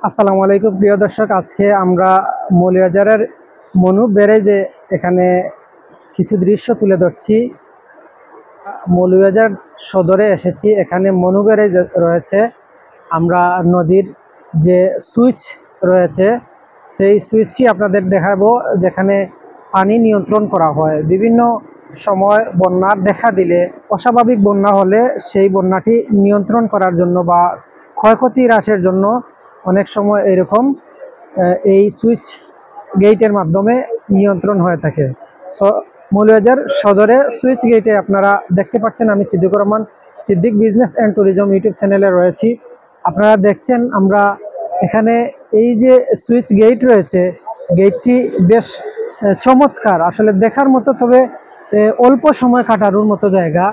আসসালামু আলাইকুম প্রিয় দর্শক, আজকে আমরা মৌলভীবাজারের মনু ব্যারেজে এখানে কিছু দৃশ্য তুলে ধরছি। মৌলভীবাজার সদরে এসেছি, এখানে মনু ব্যারেজ রয়েছে। আমরা নদীর যে সুইচ রয়েছে সেই সুইচটি আপনাদের দেখাবো, যেখানে পানি নিয়ন্ত্রণ করা হয়। বিভিন্ন সময় বন্যার দেখা দিলে, অস্বাভাবিক বন্যা হলে সেই বন্যাটি নিয়ন্ত্রণ করার জন্য বা ক্ষয়ক্ষতি হ্রাসের জন্য অনেক সময় এরকম এই সুইচ গেটের মাধ্যমে নিয়ন্ত্রণ হয়ে থাকে। সো মৌলভীবাজার সদরে সুইচ গেটে আপনারা দেখতে পাচ্ছেন, আমি Siddiqur Rahman, Siddique business and tourism YouTube চ্যানেলে রয়েছি। আপনারা দেখছেন আমরা এখানে এই যে সুইচ গেট রয়েছে, গেটটি বেশ চমৎকার, আসলে দেখার মতো। তবে অল্প সময় কাটানোর মতো জায়গা।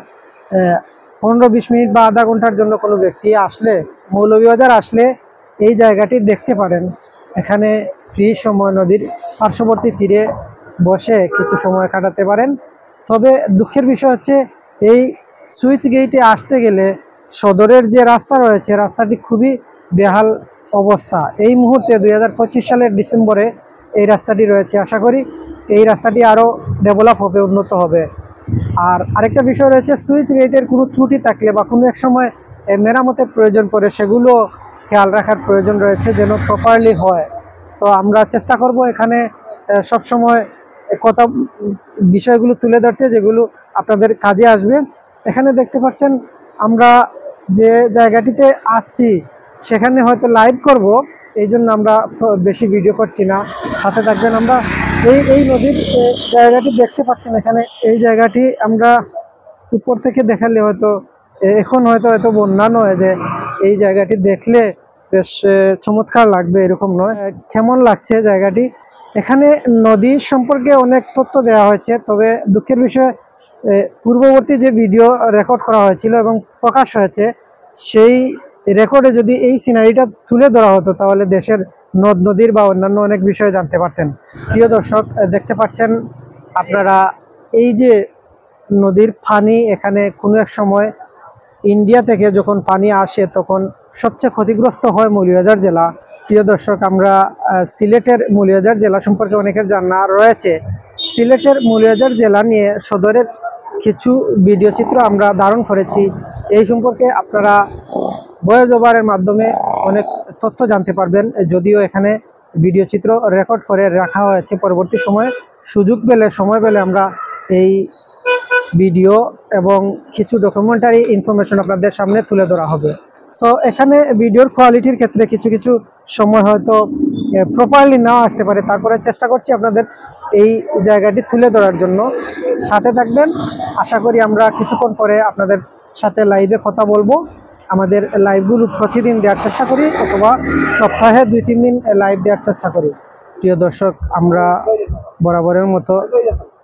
15-20 মিনিট বা আধা ঘন্টার জন্য কোনো ব্যক্তি আসলে, মৌলভীবাজার আসলে এই জায়গাটি দেখতে পারেন। এখানে ফ্রি সময় নদীর পার্শ্ববর্তী তীরে বসে কিছু সময় কাটাতে পারেন। তবে দুঃখের বিষয় হচ্ছে, এই সুইচ গেটে আসতে গেলে সদরের যে রাস্তা রয়েছে, রাস্তাটি খুবই বেহাল অবস্থা। এই মুহূর্তে 2025 সালের ডিসেম্বরে এই রাস্তাটি রয়েছে। আশা করি এই রাস্তাটি আরও ডেভেলপ হবে, উন্নত হবে। আর আরেকটা বিষয় রয়েছে, সুইচ গেটের কোনো ত্রুটি থাকলে বা কোনো এক সময় মেরামতের প্রয়োজন পড়ে, সেগুলো খেয়াল রাখার প্রয়োজন রয়েছে যেন প্রপারলি হয়। তো আমরা চেষ্টা করব এখানে সবসময় কথা বিষয়গুলো তুলে ধরতে, যেগুলো আপনাদের কাজে আসবে। এখানে দেখতে পাচ্ছেন আমরা যে জায়গাটিতে আসছি সেখানে হয়তো লাইভ করব, এই জন্য আমরা বেশি ভিডিও করছি না, সাথে থাকবেন। আমরা এই নদীর জায়গাটি দেখতে পাচ্ছেন, এখানে এই জায়গাটি আমরা উপর থেকে দেখালে হয়তো এখন হয়তো এত বন্যা নয় যে এই জায়গাটি দেখলে বেশ চমৎকার লাগবে, এরকম নয়। কেমন লাগছে জায়গাটি? এখানে নদী সম্পর্কে অনেক তথ্য দেওয়া হয়েছে, তবে দুঃখের বিষয় পূর্ববর্তী যে ভিডিও রেকর্ড করা হয়েছিল এবং প্রকাশ হয়েছে, সেই রেকর্ডে যদি এই সিনারিটা তুলে ধরা হতো তাহলে দেশের নদ নদীর বা অন্যান্য অনেক বিষয় জানতে পারতেন। প্রিয় দর্শক, দেখতে পাচ্ছেন আপনারা এই যে নদীর পানি, এখানে কোনো এক সময় ইন্ডিয়া থেকে যখন পানি আসে তখন সবচেয়ে ক্ষতিগ্রস্ত হয় মৌলভীবাজার জেলা। প্রিয় দর্শক, আমরা সিলেটের মৌলভীবাজার জেলা সম্পর্কে অনেকের জানা রয়েছে। সিলেটের মৌলভীবাজার জেলা নিয়ে সদরের কিছু ভিডিও চিত্র আমরা ধারণ করেছি। এই সম্পর্কে আপনারা ভয়েস ওভারের মাধ্যমে অনেক তথ্য জানতে পারবেন, যদিও এখানে ভিডিও চিত্র রেকর্ড করে রাখা হয়েছে। পরবর্তী সময়ে সুযোগ পেলে, সময় পেলে আমরা এই ভিডিও এবং কিছু ডকুমেন্টারি ইনফরমেশন আপনাদের সামনে তুলে ধরা হবে। সো এখানে ভিডিওর কোয়ালিটির ক্ষেত্রে কিছু কিছু সময় হয়তো প্রপারলি নাও আসতে পারে, তারপরে চেষ্টা করছি আপনাদের এই জায়গাটি তুলে ধরার জন্য। সাথে থাকবেন। আশা করি আমরা কিছুক্ষণ পরে আপনাদের সাথে লাইভে কথা বলবো। আমাদের লাইভগুলো প্রতিদিন দেওয়ার চেষ্টা করি, অথবা সপ্তাহে 2-3 দিন লাইভ দেওয়ার চেষ্টা করি। প্রিয় দর্শক, আমরা বরাবরের মতো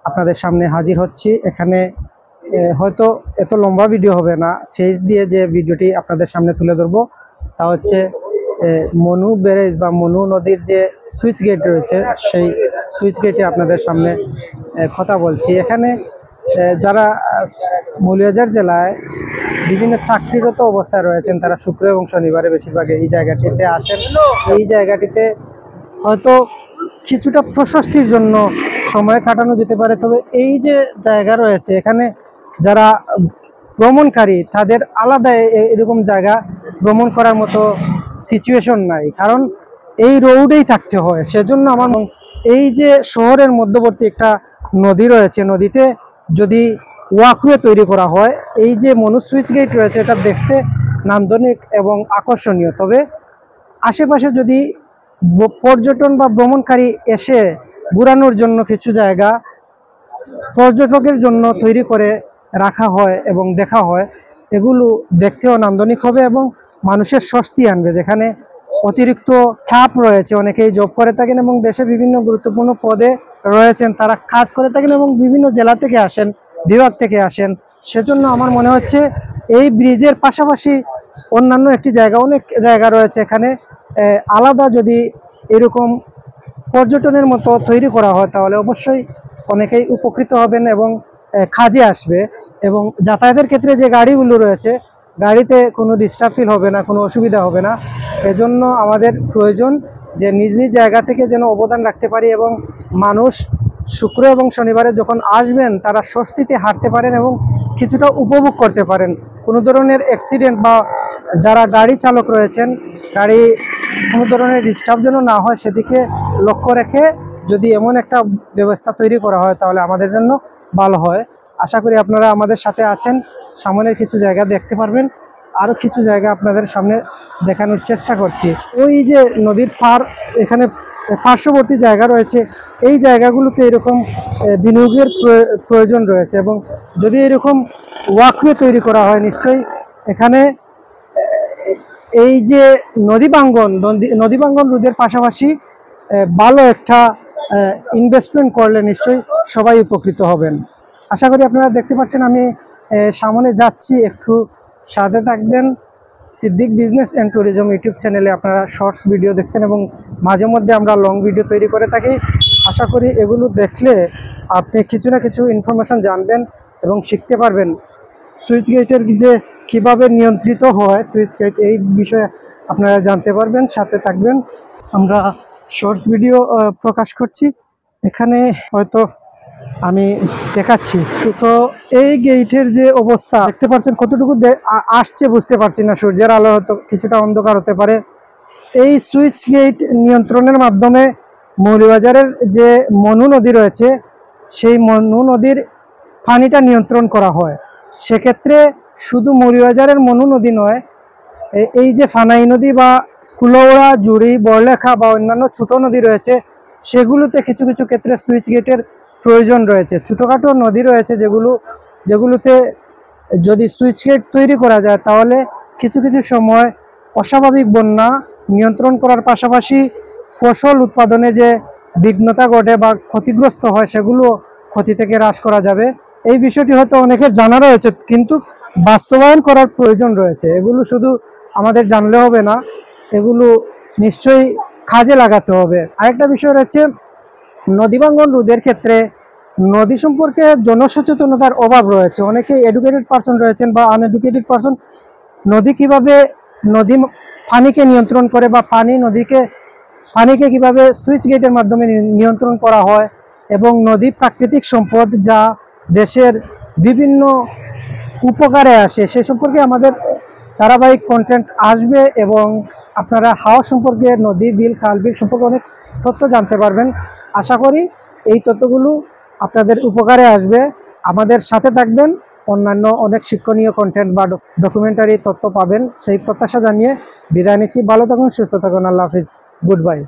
আপনাদের সামনে হাজির হচ্ছি। এখানে হয়তো এত লম্বা ভিডিও হবে না, ফেস দিয়ে যে ভিডিওটি আপনাদের সামনে তুলে ধরবো তা হচ্ছে মনু ব্যারেজ বা মনু নদীর যে সুইচ গেট রয়েছে, সেই সুইচ গেটে আপনাদের সামনে কথা বলছি। এখানে যারা মৌলভীবাজার জেলায় বিভিন্ন চাকরিরত অবস্থায় রয়েছেন, তারা শুক্র এবং শনিবারে বেশিরভাগ এই জায়গাটিতে আসেন। এই জায়গাটিতে হয়তো কিছুটা প্রশস্তির জন্য সময় কাটানো যেতে পারে, তবে এই যে জায়গা রয়েছে এখানে যারা ভ্রমণকারী, তাদের আলাদা এরকম জায়গা ভ্রমণ করার মতো সিচুয়েশন নাই, কারণ এই রোডেই থাকতে হয়। সেজন্য আমার এই যে শহরের মধ্যবর্তী একটা নদী রয়েছে, নদীতে যদি ওয়াকওয়ে তৈরি করা হয়, এই যে মনু সুইচ গেট রয়েছে, এটা দেখতে নান্দনিক এবং আকর্ষণীয়। তবে আশেপাশে যদি পর্যটন বা ভ্রমণকারী এসে ঘুরানোর জন্য কিছু জায়গা পর্যটকের জন্য তৈরি করে রাখা হয় এবং দেখা হয়, এগুলো দেখতেও নান্দনিক হবে এবং মানুষের স্বস্তি আনবে। যেখানে অতিরিক্ত চাপ রয়েছে, অনেকেই জব করে থাকেন এবং দেশে বিভিন্ন গুরুত্বপূর্ণ পদে রয়েছেন, তারা কাজ করে থাকেন এবং বিভিন্ন জেলা থেকে আসেন, বিভাগ থেকে আসেন। সেজন্য আমার মনে হচ্ছে এই ব্রিজের পাশাপাশি অন্যান্য একটি জায়গা, অনেক জায়গা রয়েছে এখানে আলাদা যদি এরকম পর্যটনের মতো তৈরি করা হয় তাহলে অবশ্যই অনেকেই উপকৃত হবেন এবং কাজে আসবে। এবং যাতায়াতের ক্ষেত্রে যে গাড়িগুলো রয়েছে গাড়িতে কোনো ডিস্টার্ব ফিল হবে না, কোনো অসুবিধা হবে না। এজন্য আমাদের প্রয়োজন যে নিজ নিজ জায়গা থেকে যেন অবদান রাখতে পারি এবং মানুষ শুক্র এবং শনিবারে যখন আসবেন তারা স্বস্তিতে হাঁটতে পারেন এবং কিছুটা উপভোগ করতে পারেন। কোনো ধরনের অ্যাক্সিডেন্ট বা যারা গাড়ি চালক রয়েছেন গাড়ি কোনো ধরনের ডিস্টার্ব যেন না হয় সেদিকে লক্ষ্য রেখে যদি এমন একটা ব্যবস্থা তৈরি করা হয় তাহলে আমাদের জন্য ভালো হয়। আশা করি আপনারা আমাদের সাথে আছেন, সামনের কিছু জায়গা দেখতে পারবেন, আরও কিছু জায়গা আপনাদের সামনে দেখানোর চেষ্টা করছি। ওই যে নদীর পার এখানে পার্শ্ববর্তী জায়গা রয়েছে, এই জায়গাগুলোতে এরকম বিনিয়োগের প্রয়োজন রয়েছে এবং যদি এরকম ওয়াকওয়ে তৈরি করা হয় নিশ্চয়ই এখানে এই যে নদী ভাঙ্গন রোধের পাশাপাশি ভালো একটা ইনভেস্টমেন্ট করলে নিশ্চয়ই সবাই উপকৃত হবেন। আশা করি আপনারা দেখতে পাচ্ছেন আমি সামনে যাচ্ছি, একটু সাথে থাকবেন। Siddique business and tourism YouTube চ্যানেলে আপনারা শর্টস ভিডিও দেখছেন এবং মাঝে মধ্যে আমরা লং ভিডিও তৈরি করে থাকি। আশা করি এগুলো দেখলে আপনি কিছু না কিছু ইনফরমেশন জানবেন এবং শিখতে পারবেন। সুইচ গেটের যে কীভাবে নিয়ন্ত্রিত হয় সুইচ গেট, এই বিষয়ে আপনারা জানতে পারবেন, সাথে থাকবেন। আমরা শর্টস ভিডিও প্রকাশ করছি, এখানে হয়তো আমি দেখাচ্ছি। তো এই গেটের যে অবস্থা দেখতে পাচ্ছেন, কতটুকু আসছে বুঝতে পারছি না, সূর্যের আলো হয়তো কিছুটা অন্ধকার হতে পারে। এই সুইচ গেট নিয়ন্ত্রণের মাধ্যমে মৌলভীবাজারের যে মনু নদী রয়েছে সেই মনু নদীর পানিটা নিয়ন্ত্রণ করা হয়। সেক্ষেত্রে শুধু মৌলভীবাজারের মনু নদী নয়, এই যে ফানাই নদী বা কুলৌড়া, জুড়ি, বড়লেখা বা অন্যান্য ছোট নদী রয়েছে সেগুলোতে কিছু কিছু ক্ষেত্রে সুইচ গেটের প্রয়োজন রয়েছে। ছোটোখাটো নদী রয়েছে যেগুলোতে যদি সুইচ গেট তৈরি করা যায় তাহলে কিছু কিছু সময় অস্বাভাবিক বন্যা নিয়ন্ত্রণ করার পাশাপাশি ফসল উৎপাদনে যে বিঘ্নতা ঘটে বা ক্ষতিগ্রস্ত হয় সেগুলো ক্ষতি থেকে হ্রাস করা যাবে। এই বিষয়টি হয়তো অনেকের জানা রয়েছে কিন্তু বাস্তবায়ন করার প্রয়োজন রয়েছে। এগুলো শুধু আমাদের জানলে হবে না, এগুলো নিশ্চয়ই কাজে লাগাতে হবে। আরেকটা বিষয় রয়েছে, নদী ভাঙ্গন রোধের ক্ষেত্রে নদী সম্পর্কে জনসচেতনতার অভাব রয়েছে। অনেকে এডুকেটেড পারসন রয়েছেন বা আনএডুকেটেড পারসন, নদী কিভাবে পানিকে নিয়ন্ত্রণ করে বা পানিকে কিভাবে সুইচ গেটের মাধ্যমে নিয়ন্ত্রণ করা হয় এবং নদী প্রাকৃতিক সম্পদ যা দেশের বিভিন্ন উপকারে আসে সে সম্পর্কে আমাদের ধারাবাহিক কন্টেন্ট আসবে এবং আপনারা হাওয়া সম্পর্কে, নদী, বিল, খাল, বিল সম্পর্কে অনেক তথ্য জানতে পারবেন। আশা করি এই তথ্যগুলো আপনাদের উপকারে আসবে। আমাদের সাথে থাকবেন, অন্যান্য অনেক শিক্ষণীয় কন্টেন্ট বা ডকুমেন্টারি তথ্য পাবেন সেই প্রত্যাশা জানিয়ে বিদায় নিচ্ছি। ভালো থাকুন, সুস্থ থাকুন, আল্লাহ হাফিজ, গুড বাই।